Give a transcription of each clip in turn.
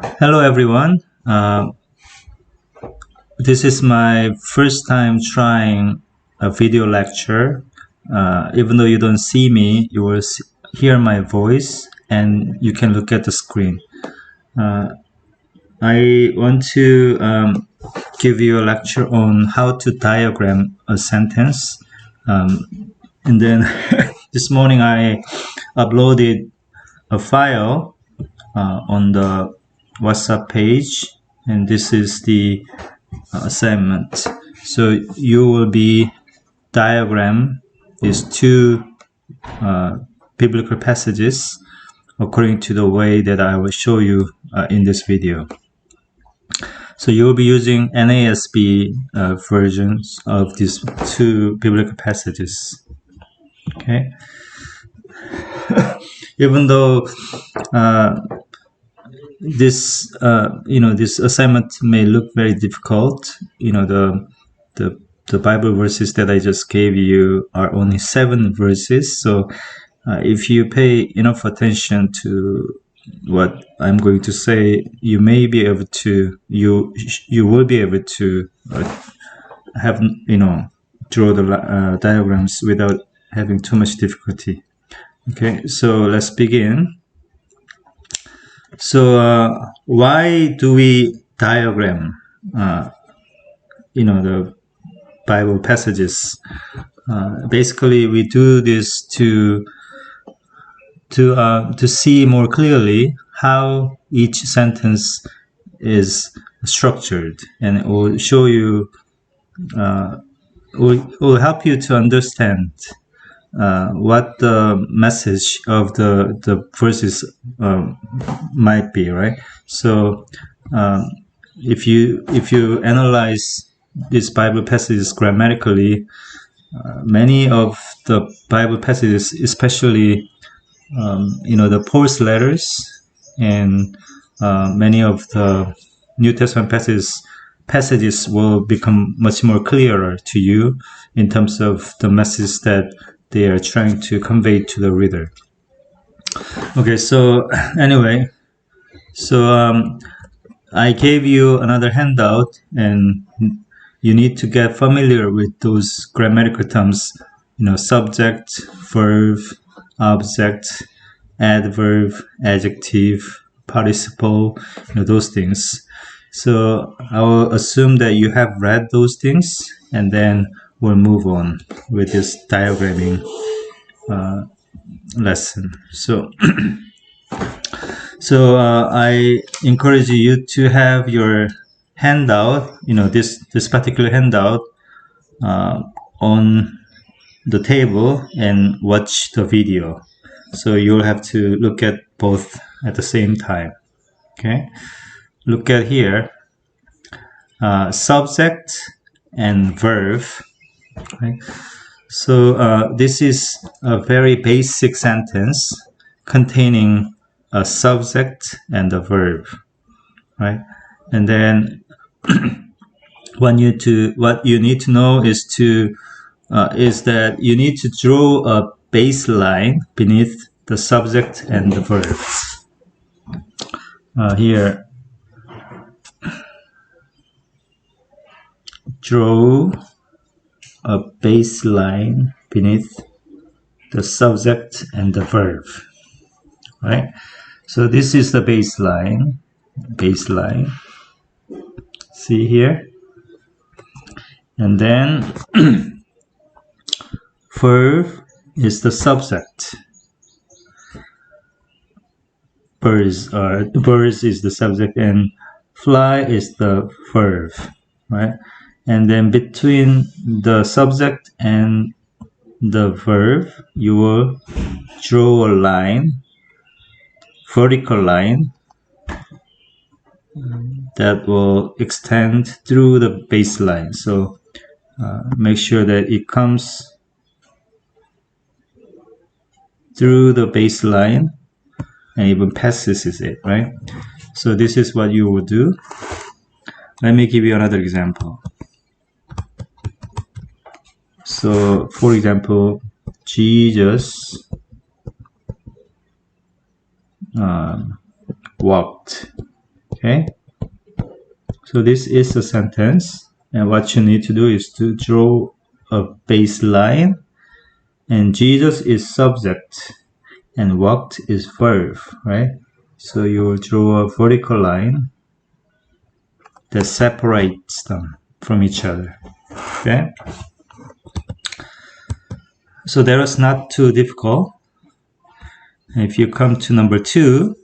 Hello everyone. This is my first time trying a video lecture. Even though you don't see me, you will hear my voice and you can look at the screen. I want to give you a lecture on how to diagram a sentence. And then this morning I uploaded a file on the WhatsApp page, and this is the assignment. So you will be diagram these two biblical passages according to the way that I will show you in this video. So you will be using NASB versions of these two biblical passages. Okay. Even though this this assignment may look very difficult, the Bible verses that I just gave you are only 7 verses. So if you pay enough attention to what I'm going to say, you may be able to you will be able to have draw the diagrams without having too much difficulty. Okay, so let's begin. So why do we diagram the Bible passages? Basically we do this to see more clearly how each sentence is structured, and it will show you will help you to understand what the message of the verses might be, right? So if you analyze these Bible passages grammatically, many of the Bible passages, especially the Paul's letters and many of the New Testament passages will become much more clearer to you in terms of the message that they are trying to convey to the reader. Okay, so anyway, so I gave you another handout, and you need to get familiar with those grammatical terms, subject, verb, object, adverb, adjective, participle, those things. So I will assume that you have read those things, and then we'll move on with this diagramming lesson. So I encourage you to have your handout, this particular handout on the table and watch the video. So you'll have to look at both at the same time. Okay, look at here, subject and verb. Okay? So this is a very basic sentence containing a subject and a verb, right? And then what you need to know is that you need to draw a baseline beneath the subject and the verb. Here, draw a baseline beneath the subject and the verb, right? So this is the baseline. See here, and then verb is the subject. Birds is the subject, and fly is the verb, right? And then between the subject and the verb, you will draw a line, vertical line, that will extend through the baseline. So make sure that it comes through the baseline and even passes it, right? So this is what you will do. Let me give you another example. So for example, Jesus walked. Okay, so this is a sentence, and what you need to do is to draw a baseline, and Jesus is subject and walked is verb, right? So you draw a vertical line that separates them from each other. Okay, so that was not too difficult. If you come to number 2,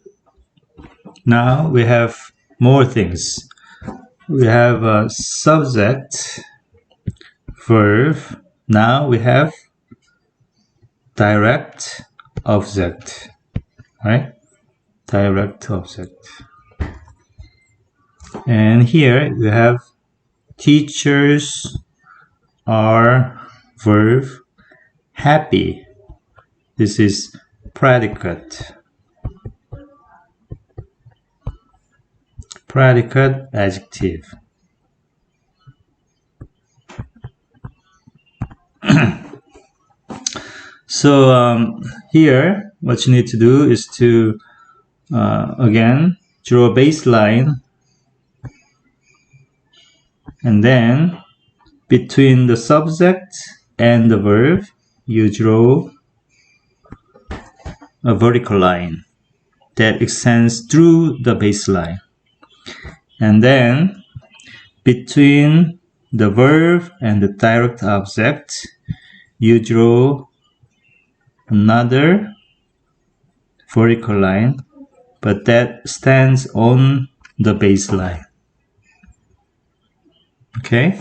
now we have more things. We have a subject, verb. Now we have direct object, right? Direct object. And here you have teachers are verb, happy. This is predicate. Predicate adjective. So here what you need to do is to again draw a baseline, and then between the subject and the verb you draw a vertical line that extends through the baseline, and then between the verb and the direct object you draw another vertical line, but that stands on the baseline. Okay,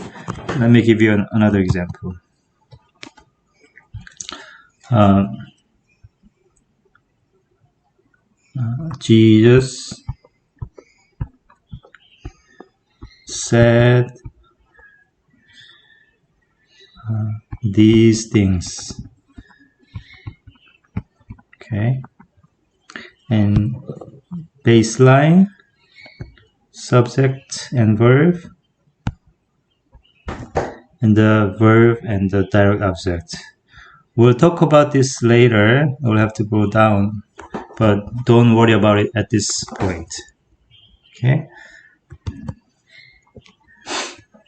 let me give you another example. Jesus said these things. Okay, and baseline, subject and verb, and the verb and the direct object. We'll talk about this later. We'll have to go down, but don't worry about it at this point. Okay,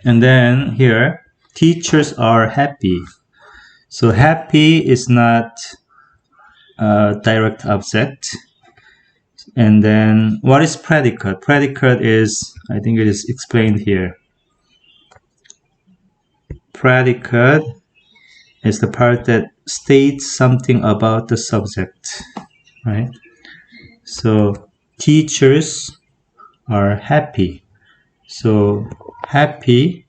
and then here teachers are happy. So happy is not a direct object. And then what is predicate? Predicate is, I think it is explained here. Predicate is the part that states something about the subject, right? So teachers are happy. So happy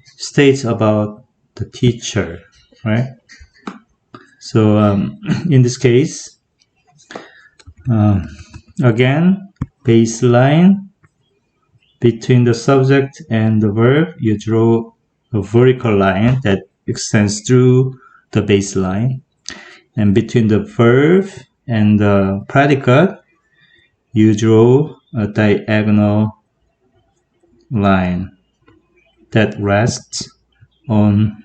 states about the teacher, right? So in this case, again, baseline, between the subject and the verb, you draw a vertical line that extends through the baseline. And between the verb and the predicate, you draw a diagonal line that rests on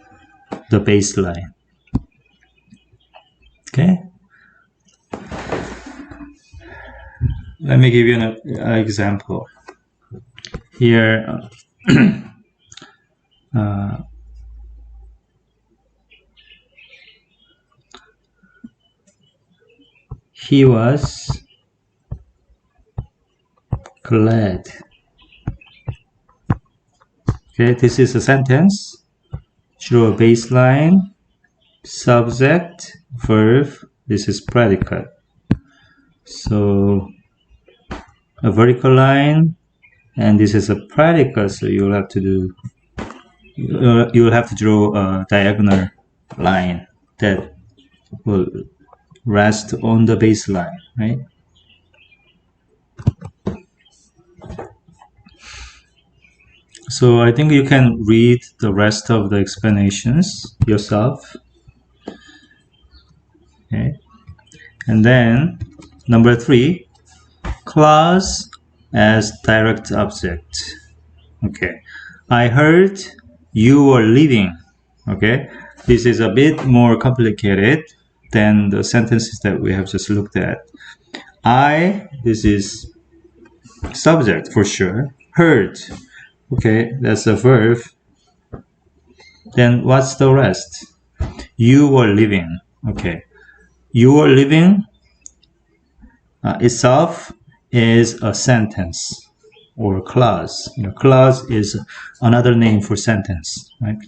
the baseline. Okay? Let me give you an example. Here, he was glad. Okay, this is a sentence. Draw a baseline, subject, verb. This is predicate. So a vertical line, and this is a predicate. So you'll have to draw a diagonal line that will rest on the baseline, right? So I think you can read the rest of the explanations yourself. Okay. And then number 3, clause as direct object. Okay. I heard you were leaving. Okay. This is a bit more complicated than the sentences that we have just looked at. This is subject for sure. Heard. Okay, that's a verb. Then what's the rest? You were living. Okay. You were living itself is a sentence or clause. Clause is another name for sentence, right?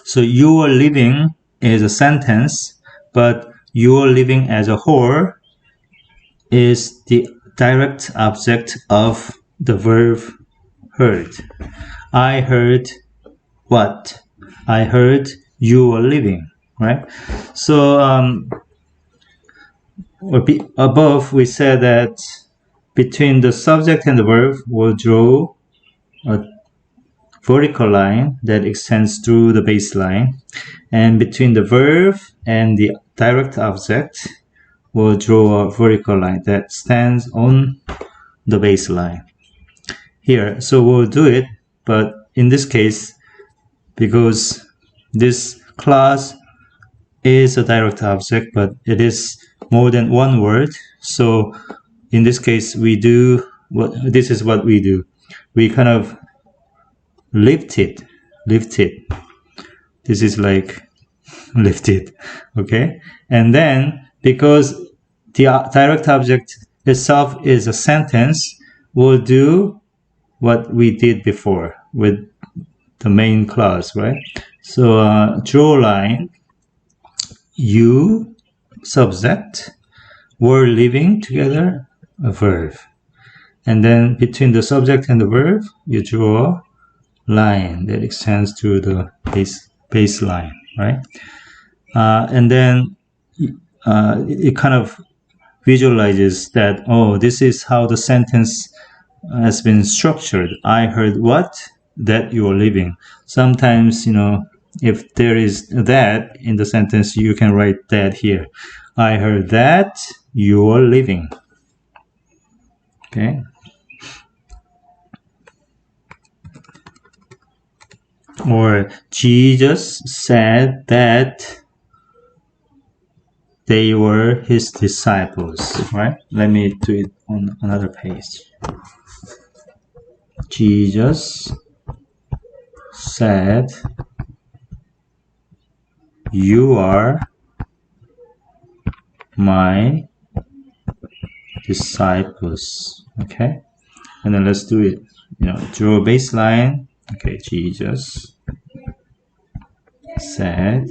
So you were living is a sentence, but you were living as a whole is the direct object of the verb heard. I heard what? I heard you were living, right? So above we said that between the subject and the verb we'll draw a vertical line that extends through the baseline, and between the verb and the direct object we'll draw a vertical line that stands on the baseline here. So we'll do it, but in this case, because this clause is a direct object, but it is more than one word, so in this case we do this is what we do. We kind of lift it. This is like lift it, okay? And then because the direct object itself is a sentence, we'll do what we did before with the main clause, right? So draw line, you, subject, were living together, a verb. And then between the subject and the verb, you draw a line that extends to the baseline, right? And then it kind of visualizes that, oh, this is how the sentence has been structured. I heard what? That you are living. Sometimes, if there is that in the sentence, you can write that here. I heard that you are living. Okay. Or Jesus said that they were his disciples, right? Let me do it on another page. Jesus said, you are my disciples. Okay, and then let's do it. Draw a baseline. Okay, Jesus said,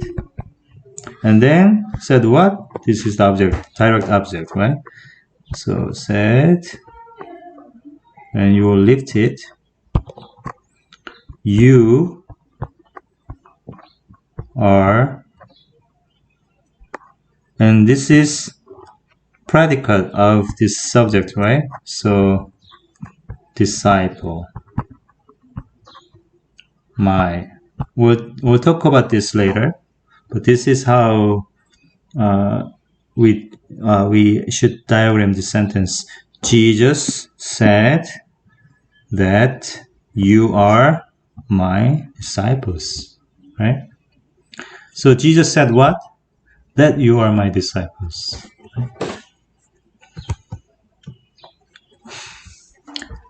and then said what? This is the object, direct object, right? So said, and you will lift it. You are, and this is predicate of this subject, right? So disciple, my. We'll talk about this later, but this is how we should diagram the sentence. Jesus said that you are my disciples, right? So Jesus said what? That you are my disciples.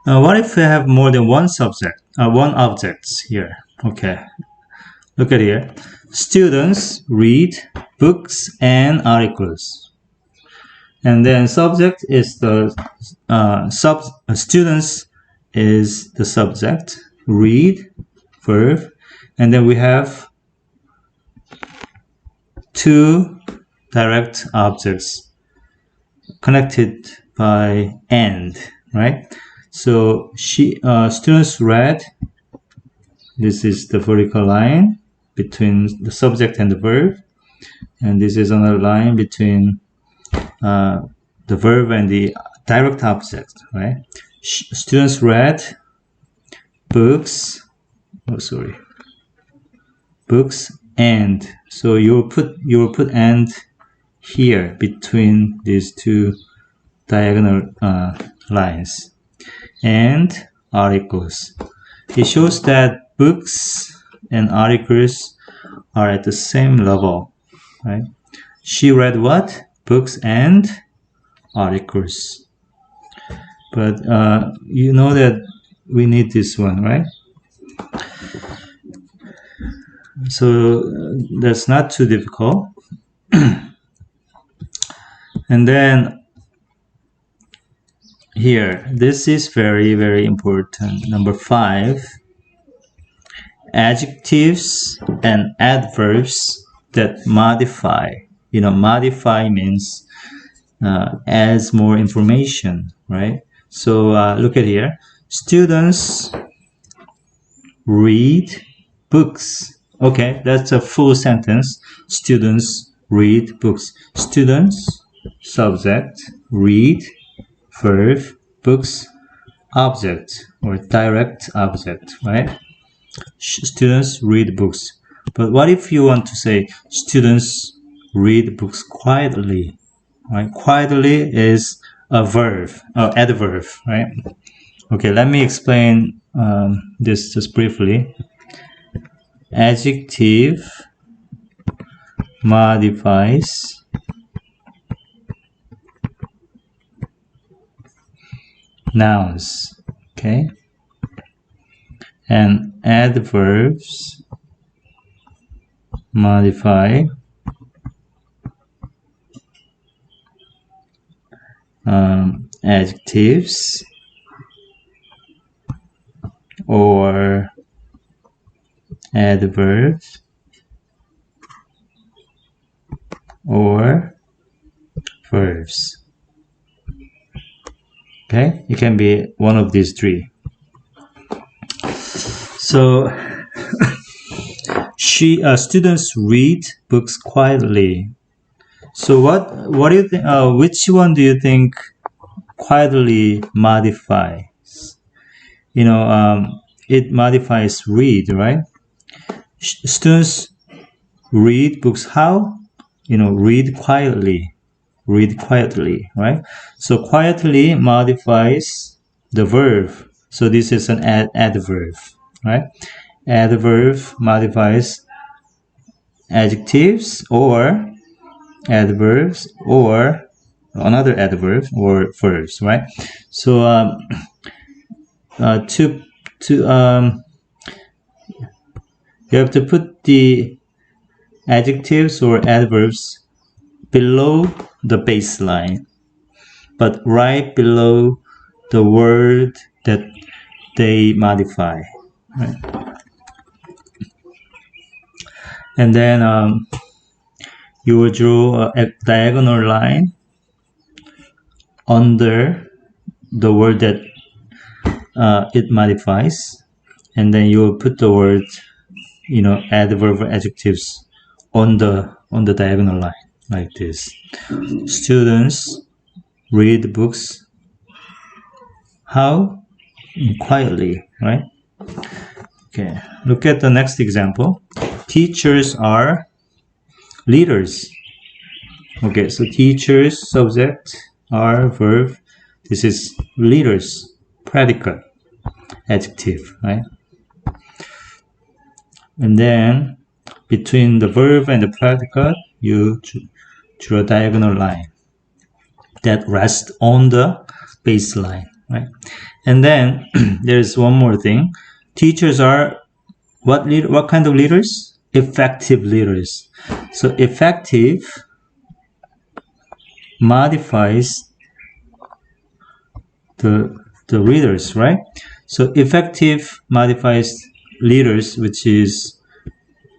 What if we have more than one subject, one object here? Okay, look at here. Students read books and articles, and then subject is the students is the subject, read verb, and then we have two direct objects connected by and, right? So students read. This is the vertical line between the subject and the verb, and this is another line between the verb and the direct object, right? Students read books. Books and. So you will put and here between these two diagonal lines. And articles. It shows that books and articles are at the same level, right? She read what? Books and articles. but you know that we need this one, right? So that's not too difficult. And then here, this is very, very important. Number 5, adjectives and adverbs that modify. Modify means adds more information, right? So look at here. Students read books. Okay, that's a full sentence. Students read books. Students, subject, read, verb, books, object or direct object, right? Students read books. But what if you want to say students read books quietly, right? Quietly is a verb, adverb, right? Okay, let me explain this just briefly. Adjective modifies nouns, okay? And adverbs modify adjectives or adverbs or verbs. Okay, it can be one of these three. So students read books quietly. So what do you think? Which one do you think quietly modifies? It modifies read, right? Students read books how? Read quietly. Read quietly, right? So quietly modifies the verb. So this is an adverb, right? Adverb modifies adjectives or adverbs or another adverb or verbs, right? So you have to put the adjectives or adverbs below the baseline, but right below the word that they modify, right? And then you will draw a diagonal line under the word that it modifies, and then you will put the word, adverb or adjectives on the diagonal line like this. Students read books how? Quietly, right? Okay, look at the next example. Teachers are leaders. Okay, so teachers, subject, are verb. This is leaders, predicate, adjective, right? And then between the verb and the predicate, you draw a diagonal line that rests on the baseline, right? And then there's one more thing. Teachers are what kind of leaders? Effective leaders. So effective modifies the readers, right? So effective modifies leaders, which is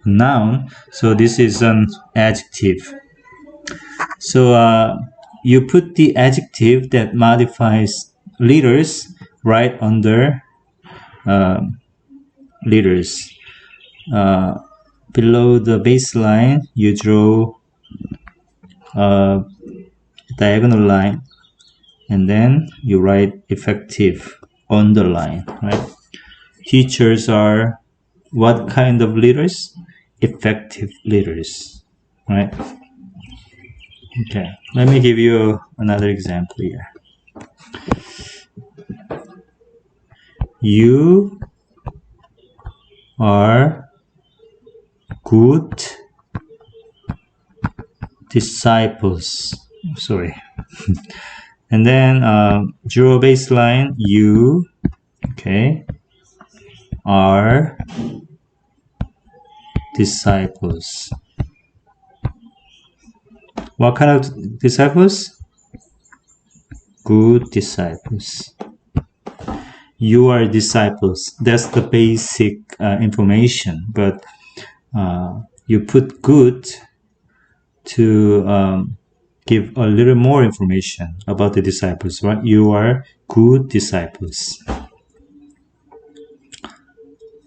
a noun. So this is an adjective. So you put the adjective that modifies leaders right under leaders. Below the baseline, you draw a diagonal line, and then you write effective on the line, right? Teachers are what kind of leaders? Effective leaders, right? Okay, let me give you another example here. You are good disciples. Sorry. And then zero baseline, you, okay, are disciples. What kind of disciples? Good disciples. You are disciples. That's the basic information, but you put good to give a little more information about the disciples, right? You are good disciples.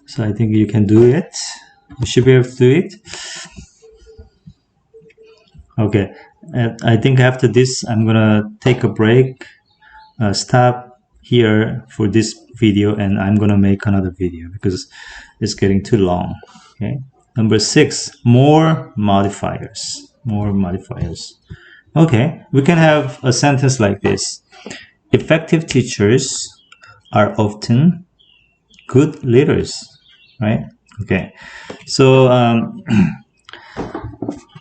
So I think you can do it. You should be able to do it. Okay. I think after this, I'm gonna take a break, stop here for this video, and I'm gonna make another video because it's getting too long. Okay. Number 6, more modifiers. More modifiers. Okay, we can have a sentence like this. Effective teachers are often good leaders, right? Okay, so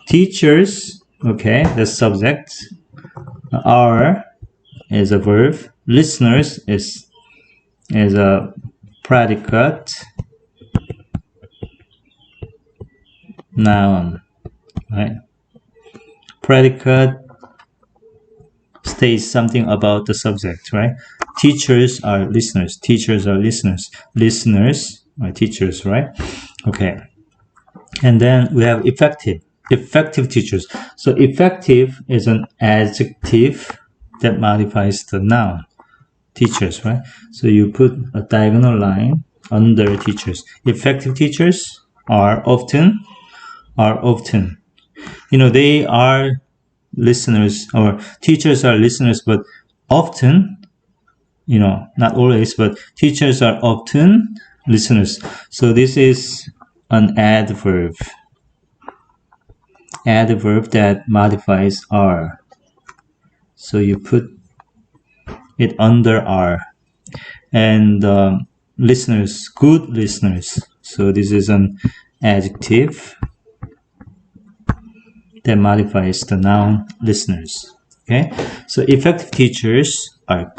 teachers, okay, the subject, are is a verb, listeners is a predicate, noun, right? Predicate states something about the subject, right? Teachers are listeners. Teachers are listeners. Listeners are teachers, right? Okay. And then we have effective. Effective teachers. So effective is an adjective that modifies the noun. Teachers, right? So you put a diagonal line under teachers. Effective teachers are often, you know, they are listeners, or teachers are listeners, but often, you know, not always, but teachers are often listeners. So this is an adverb that modifies are. So you put it under are. And listeners, good listeners. So this is an adjective that modifies the noun listeners. Okay, so effective teachers are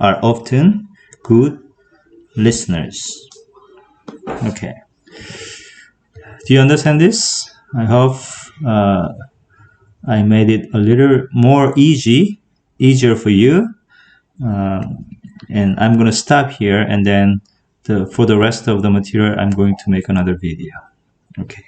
often good listeners. Okay, do you understand this? I hope I made it a little more easier for you. And I'm gonna stop here, and then for the rest of the material, I'm going to make another video. Okay.